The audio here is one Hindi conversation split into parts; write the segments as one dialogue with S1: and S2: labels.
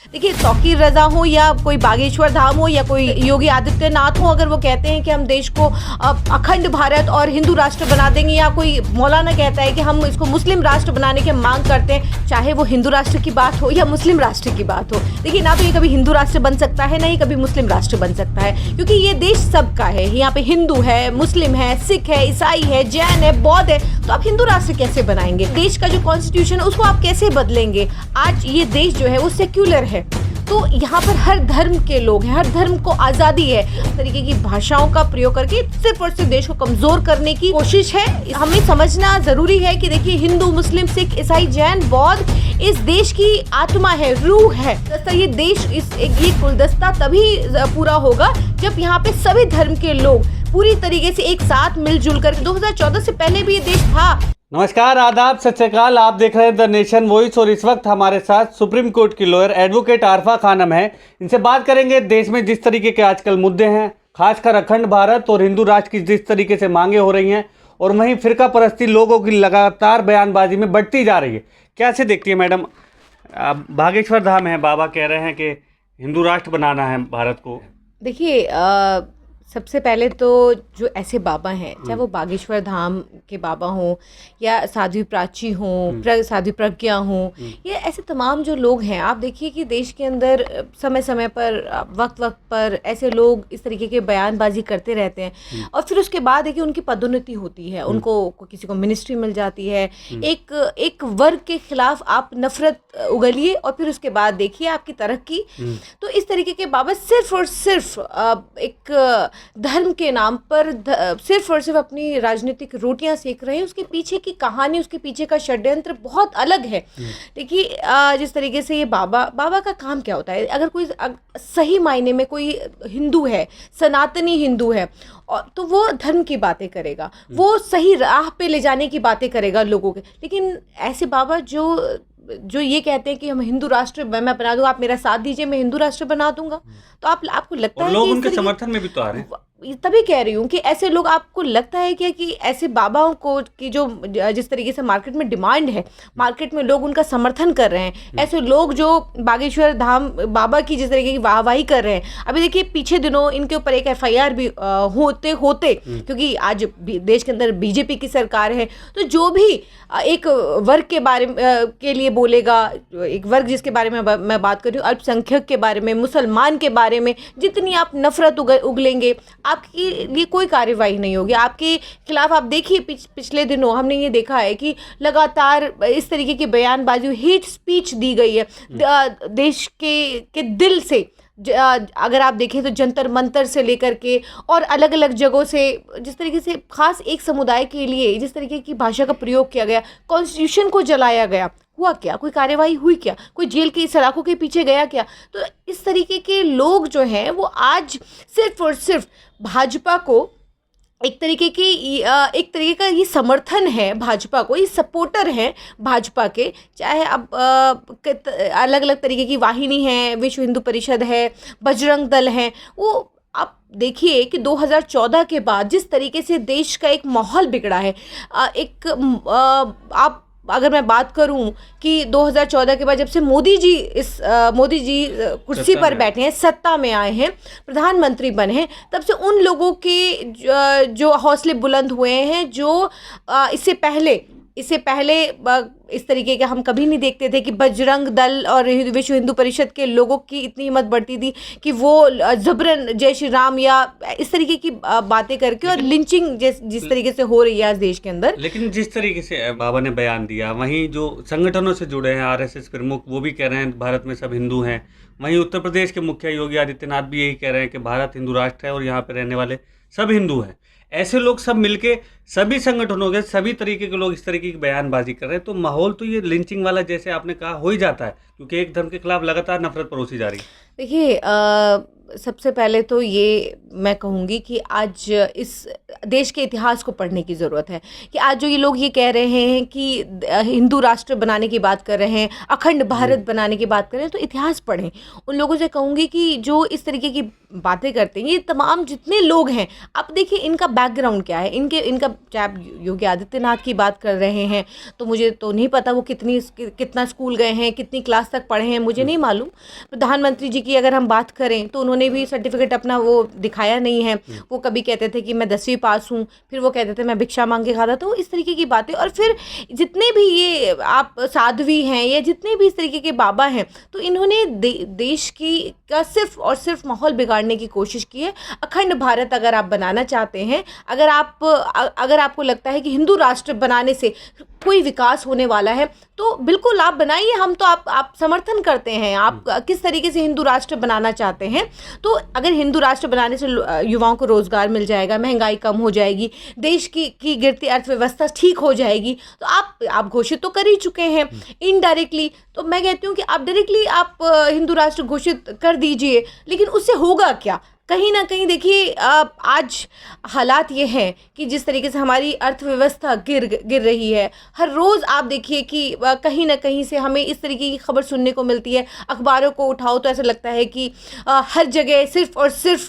S1: देखिए, तौकीर रजा हो या कोई बागेश्वर धाम हो या कोई योगी आदित्यनाथ हो, अगर वो कहते हैं कि हम देश को अखंड भारत और हिंदू राष्ट्र बना देंगे, या कोई मौलाना कहता है कि हम इसको मुस्लिम राष्ट्र बनाने की मांग करते हैं, चाहे वो हिंदू राष्ट्र की बात हो या मुस्लिम राष्ट्र की बात हो, देखिए ना तो ये कभी हिंदू राष्ट्र बन सकता है, ना ही कभी मुस्लिम राष्ट्र बन सकता है, क्योंकि ये देश सबका है। यहाँ पे हिंदू है, मुस्लिम है, सिख है, ईसाई है, जैन है, बौद्ध है, तो आप हिंदू राष्ट्र कैसे बनाएंगे? देश का जो कॉन्स्टिट्यूशन है उसको आप कैसे बदलेंगे? आज ये देश जो है वो सेक्युलर है, तो यहाँ पर हर धर्म के लोग हैं, हर धर्म को आज़ादी है। इस तरीके की भाषाओं का प्रयोग करके सिर्फ और सिर्फ देश को कमज़ोर करने की कोशिश है। हमें समझना ज़रूरी है कि देखिए, हिंदू, मुस्लिम, सिख, ईसाई, जैन, बौद्ध इस देश की आत्मा है, रूह है। ये देश ये गुलदस्ता तभी पूरा होगा जब यहाँ पे सभी धर्म के लोग पूरी तरीके से एक साथ मिलजुल कर। 2014 से पहले भी ये देश था।
S2: नमस्कार, आदाब, सत श्री अकाल। आप देख रहे हैं द नेशन वॉइस और इस वक्त हमारे साथ सुप्रीम कोर्ट की लॉयर एडवोकेट आरफा खानम है। इनसे बात करेंगे देश में जिस तरीके के आजकल मुद्दे हैं, खासकर अखंड भारत और हिंदू राष्ट्र की जिस तरीके से मांगे हो रही हैं, और वहीं फिरका परस्ती लोगों की लगातार बयानबाजी में बढ़ती जा रही है। क्या से देखती है मैडम? बागेश्वर धाम है, बाबा कह रहे हैं कि हिंदू राष्ट्र बनाना है भारत को।
S1: देखिए, सबसे पहले तो जो ऐसे बाबा हैं, चाहे वो बागेश्वर धाम के बाबा हों या साध्वी प्राची हों, साध्वी प्रज्ञा हों, ये ऐसे तमाम जो लोग हैं, आप देखिए कि देश के अंदर समय समय पर, वक्त वक्त पर ऐसे लोग इस तरीके के बयानबाजी करते रहते हैं, और फिर उसके बाद देखिए उनकी पदोन्नति होती है, उनको किसी को मिनिस्ट्री मिल जाती है। एक वर्ग के खिलाफ आप नफरत उगलिए और फिर उसके बाद देखिए आपकी तरक्की। तो इस तरीके के बाबा सिर्फ और सिर्फ एक धर्म के नाम पर सिर्फ और सिर्फ अपनी राजनीतिक रोटियां सेक रहे हैं। उसके पीछे की कहानी, उसके पीछे का षड्यंत्र बहुत अलग है। देखिए, जिस तरीके से ये बाबा का काम क्या होता है, अगर कोई सही मायने में कोई हिंदू है, सनातनी हिंदू है, तो वो धर्म की बातें करेगा, वो सही राह पे ले जाने की बातें करेगा लोगों के। लेकिन ऐसे बाबा जो ये कहते हैं कि हम हिंदू राष्ट्र मैं बना दूंगा, आप मेरा साथ दीजिए, मैं हिंदू राष्ट्र बना दूंगा, तो आपको लगता है
S2: लोग
S1: कि
S2: उनके समर्थन में भी तो आ रहे हैं।
S1: तभी कह रही हूँ कि ऐसे लोग, आपको लगता है क्या कि ऐसे बाबाओं को की जो जिस तरीके से मार्केट में डिमांड है, मार्केट में लोग उनका समर्थन कर रहे हैं, ऐसे लोग जो बागेश्वर धाम बाबा की जिस तरीके की वाहवाही कर रहे हैं, अभी देखिए पीछे दिनों इनके ऊपर एक FIR भी होते क्योंकि आज देश के अंदर बीजेपी की सरकार है, तो जो भी एक वर्ग के बारे के लिए बोलेगा, एक वर्ग जिसके बारे में मैं बात कर रही हूँ, अल्पसंख्यक के बारे में, मुसलमान के बारे में, जितनी आप नफरत उगलेंगे, आपके लिए कोई कार्यवाही नहीं होगी। आपके खिलाफ आप देखिए पिछले दिनों हमने ये देखा है कि लगातार इस तरीके की बयानबाजी, हेट स्पीच दी गई है देश के दिल से। अगर आप देखें तो जंतर मंतर से लेकर के और अलग अलग जगहों से जिस तरीके से खास एक समुदाय के लिए जिस तरीके की भाषा का प्रयोग किया गया, कॉन्स्टिट्यूशन को जलाया गया, हुआ क्या? कोई कार्यवाही हुई क्या? कोई जेल की सलाखों के पीछे गया क्या? तो इस तरीके के लोग जो हैं वो आज सिर्फ और सिर्फ भाजपा को एक तरीके का ये समर्थन है, भाजपा को ये सपोर्टर हैं भाजपा के। चाहे अब अलग अलग तरीके की वाहिनी है, विश्व हिंदू परिषद है, बजरंग दल है, वो आप देखिए कि 2014 के बाद जिस तरीके से देश का एक माहौल बिगड़ा है, आप अगर मैं बात करूं कि 2014 के बाद जब से मोदी जी कुर्सी पर बैठे हैं, सत्ता में आए हैं, प्रधानमंत्री बने हैं, तब से उन लोगों के जो हौसले बुलंद हुए हैं, जो इससे पहले इस तरीके के हम कभी नहीं देखते थे कि बजरंग दल और विश्व हिंदू परिषद के लोगों की इतनी हिम्मत बढ़ती थी कि वो जबरन जय श्री राम या इस तरीके की बातें करके, और लिंचिंग जिस तरीके से हो रही है आज देश के अंदर।
S2: लेकिन जिस तरीके से बाबा ने बयान दिया, वहीं जो संगठनों से जुड़े हैं, RSS प्रमुख, वो भी कह रहे हैं भारत में सब हिंदू हैं। वहीं उत्तर प्रदेश के मुखिया योगी आदित्यनाथ भी यही कह रहे हैं कि भारत हिंदू राष्ट्र है और यहाँ पे रहने वाले सब हिंदू हैं। ऐसे लोग सब मिलके, सभी संगठनों के सभी तरीके के लोग इस तरीके की बयानबाजी कर रहे हैं, तो माहौल तो ये लिंचिंग वाला, जैसे आपने कहा, हो ही जाता है, क्योंकि एक धर्म के खिलाफ लगातार नफरत परोसी जा रही है।
S1: देखिए, सबसे पहले तो ये मैं कहूँगी कि आज इस देश के इतिहास को पढ़ने की ज़रूरत है कि आज जो ये लोग ये कह रहे हैं कि हिंदू राष्ट्र बनाने की बात कर रहे हैं, अखंड भारत बनाने की बात कर रहे हैं, तो इतिहास पढ़ें। उन लोगों से कहूँगी कि जो इस तरीके की बातें करते हैं, ये तमाम जितने लोग हैं, आप देखिए इनका बैकग्राउंड क्या है, इनका चाहे आप योगी आदित्यनाथ की बात कर रहे हैं तो मुझे तो नहीं पता वो कितना स्कूल गए हैं, कितनी क्लास तक पढ़े हैं मुझे नहीं मालूम। प्रधानमंत्री जी की अगर हम बात करें तो उन्होंने भी सर्टिफिकेट अपना वो दिखाया नहीं है। वो कभी कहते थे कि मैं 10वीं पास हूँ, फिर वो कहते थे मैं भिक्षा मांग के खाता। तो इस तरीके की बातें, और फिर जितने भी ये आप साध्वी हैं या जितने भी इस तरीके के बाबा हैं, तो इन्होंने देश की का सिर्फ और सिर्फ माहौल बिगाड़ने की कोशिश की है। अखंड भारत अगर आप बनाना चाहते हैं, अगर आपको लगता है कि हिंदू राष्ट्र बनाने से कोई विकास होने वाला है, तो बिल्कुल आप बनाइए। हम तो आप समर्थन करते हैं। आप किस तरीके से हिंदू राष्ट्र बनाना चाहते हैं? तो अगर हिंदू राष्ट्र बनाने से युवाओं को रोजगार मिल जाएगा, महंगाई कम हो जाएगी, देश की गिरती अर्थव्यवस्था ठीक हो जाएगी, तो आप घोषित तो कर ही चुके हैं इनडायरेक्टली। तो मैं कहती हूँ कि आप डायरेक्टली आप हिंदू राष्ट्र घोषित कर दीजिए, लेकिन उससे होगा क्या? कहीं ना कहीं देखिए आज हालात ये हैं कि जिस तरीके से हमारी अर्थव्यवस्था गिर रही है, हर रोज़ आप देखिए कि कहीं ना कहीं से हमें इस तरीके की खबर सुनने को मिलती है। अखबारों को उठाओ तो ऐसा लगता है कि हर जगह सिर्फ और सिर्फ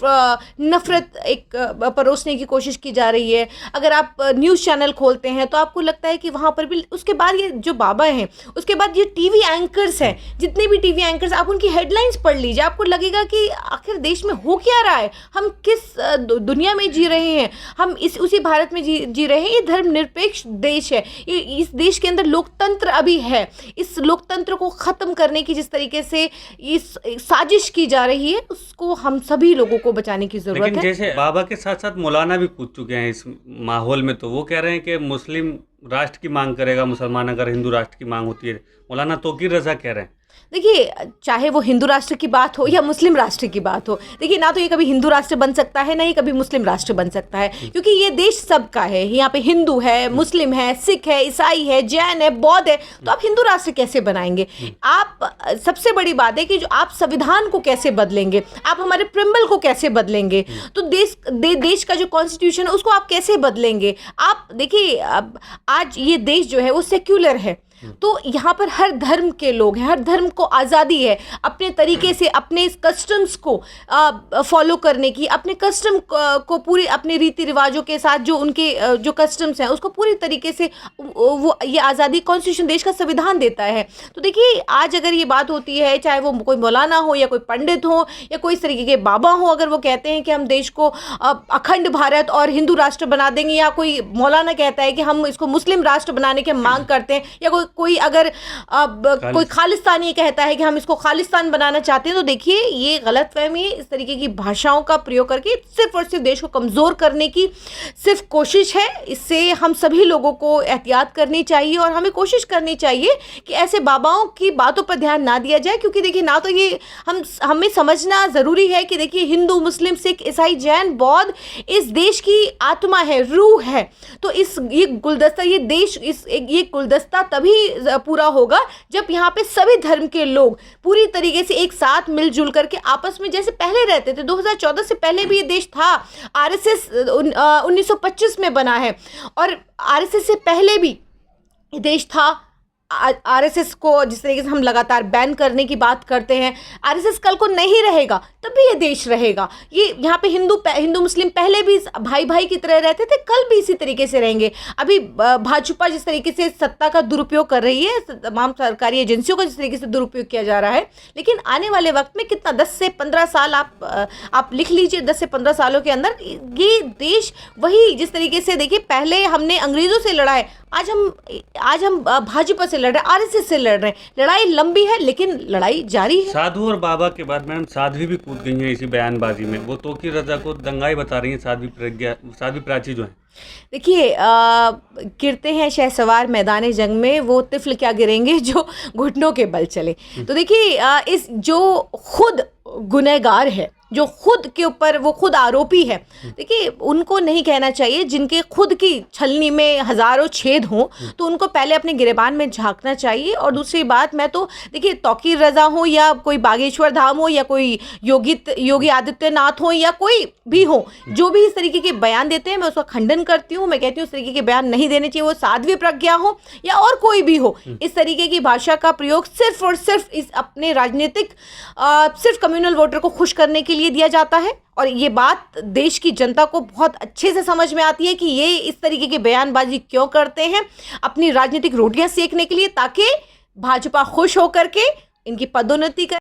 S1: नफ़रत एक परोसने की कोशिश की जा रही है। अगर आप न्यूज़ चैनल खोलते हैं तो आपको लगता है कि वहाँ पर भी, उसके बाद ये जो बाबा हैं, उसके बाद ये टीवी एंकर्स हैं, जितने भी टीवी एंकर्स, आप उनकी हेडलाइंस पढ़ लीजिए, आपको लगेगा कि आखिर देश में हो क्या रहा है, हम किस दुनिया में जी रहे हैं, हम उसी भारत में जी रहे हैं। ये धर्मनिरपेक्ष देश है, ये इस देश के अंदर लोकतंत्र अभी है। इस लोकतंत्र को ख़त्म करने की जिस तरीके से इस साजिश की जा रही है, उसको हम सभी लोगों को बचाने की ज़रूरत है।
S2: लेकिन जैसे बाबा के साथ साथ मौलाना भी कूद चुके हैं इस माहौल में, तो वो कह रहे हैं कि मुस्लिम राष्ट्र की मांग करेगा मुसलमान अगर हिंदू राष्ट्र की मांग होती है। मौलाना तौकीर रज़ा कह रहे हैं।
S1: देखिए, चाहे वो हिंदू राष्ट्र की बात हो या मुस्लिम राष्ट्र की बात हो, देखिए ना तो ये कभी हिंदू राष्ट्र बन सकता है, ना ही कभी मुस्लिम राष्ट्र बन सकता है, क्योंकि ये देश सबका है। यहाँ पे हिंदू है, मुस्लिम है, सिख है, ईसाई है, जैन है, बौद्ध है, तो आप हिंदू राष्ट्र कैसे बनाएंगे? आप सबसे बड़ी बात है कि जो आप संविधान को कैसे बदलेंगे, आप हमारे प्रिम्बल को कैसे बदलेंगे, तो देश का जो कॉन्स्टिट्यूशन है उसको आप कैसे बदलेंगे? आप देखिए, आज ये देश जो है वो सेक्युलर है, तो यहाँ पर हर धर्म के लोग हैं, हर धर्म को आज़ादी है अपने तरीके से अपने इस कस्टम्स को फॉलो करने की, अपने कस्टम को पूरी अपने रीति रिवाजों के साथ जो उनके जो कस्टम्स हैं उसको पूरी तरीके से वो ये आज़ादी कॉन्स्टिट्यूशन देश का संविधान देता है। तो देखिए, आज अगर ये बात होती है, चाहे वो कोई मौलाना हो या कोई पंडित हो या कोई इस तरीके के बाबा हो, अगर वो कहते हैं कि हम देश को अखंड भारत और हिंदू राष्ट्र बना देंगे, या कोई मौलाना कहता है कि हम इसको मुस्लिम राष्ट्र बनाने की मांग करते हैं, या कोई अगर कोई खालिस्तानी कहता है कि हम इसको खालिस्तान बनाना चाहते हैं, तो देखिए ये गलतफहमी है। इस तरीके की भाषाओं का प्रयोग करके सिर्फ और सिर्फ देश को कमज़ोर करने की सिर्फ कोशिश है। इससे हम सभी लोगों को एहतियात करनी चाहिए और हमें कोशिश करनी चाहिए कि ऐसे बाबाओं की बातों पर ध्यान ना दिया जाए, क्योंकि देखिए ना तो ये हमें समझना ज़रूरी है कि देखिए हिंदू, मुस्लिम, सिख, ईसाई, जैन, बौद्ध इस देश की आत्मा है, रूह है। तो ये गुलदस्ता, ये देश, ये गुलदस्ता तभी पूरा होगा जब यहाँ पे सभी धर्म के लोग पूरी तरीके से एक साथ मिलजुल करके आपस में जैसे पहले रहते थे। 2014 से पहले भी ये देश था। आरएसएस 1925 में बना है, और आरएसएस से पहले भी ये देश था। आरएसएस को जिस तरीके से हम लगातार बैन करने की बात करते हैं, आरएसएस कल को नहीं रहेगा तब भी ये देश रहेगा। ये यहाँ पे हिंदू मुस्लिम पहले भी भाई भाई की तरह रहते थे, कल भी इसी तरीके से रहेंगे। अभी भाजपा जिस तरीके से सत्ता का दुरुपयोग कर रही है, तमाम सरकारी एजेंसियों का जिस तरीके से दुरुपयोग किया जा रहा है, लेकिन आने वाले वक्त में कितना 10 से 15 साल आप लिख लीजिए, 10 से 15 सालों के अंदर ये देश वही जिस तरीके से, देखिए पहले हमने अंग्रेज़ों से लड़ा है, आज हम भाजपा से लड़ रहे हैं, आरएसएस से लड़ रहे हैं। लड़ाई लंबी है लेकिन लड़ाई जारी है।
S2: साधु और बाबा के बाद मैडम साध्वी भी कूद गई हैं इसी बयानबाजी में। वो तौकीर रज़ा को दंगाई बता रही हैं, साध्वी प्राची जो है।
S1: देखिए, गिरते हैं शहसवार मैदान जंग में, वो तिफल क्या गिरेंगे जो घुटनों के बल चले। तो देखिए, इस जो खुद गुनहगार है, जो खुद के ऊपर वो खुद आरोपी है, देखिए उनको नहीं कहना चाहिए। जिनके खुद की छलनी में हज़ारों छेद हों तो उनको पहले अपने गिरेबान में झांकना चाहिए। और दूसरी बात, मैं तो देखिए तौकीर रज़ा हो या कोई बागेश्वर धाम हो या कोई योगी आदित्यनाथ हो या कोई भी हो, जो भी इस तरीके के बयान देते हैं, मैं उसका खंडन करती हूँ। मैं कहती हूँ इस तरीके के बयान नहीं देने चाहिए, वो साध्वी प्रज्ञा हो या और कोई भी हो। इस तरीके की भाषा का प्रयोग सिर्फ और सिर्फ इस अपने राजनीतिक सिर्फ कम्युनल वोटर को खुश करने के लिए दिया जाता है। और ये बात देश की जनता को बहुत अच्छे से समझ में आती है कि ये इस तरीके की बयानबाजी क्यों करते हैं, अपनी राजनीतिक रोटियां सेकने के लिए, ताकि भाजपा खुश होकर के इनकी पदोन्नति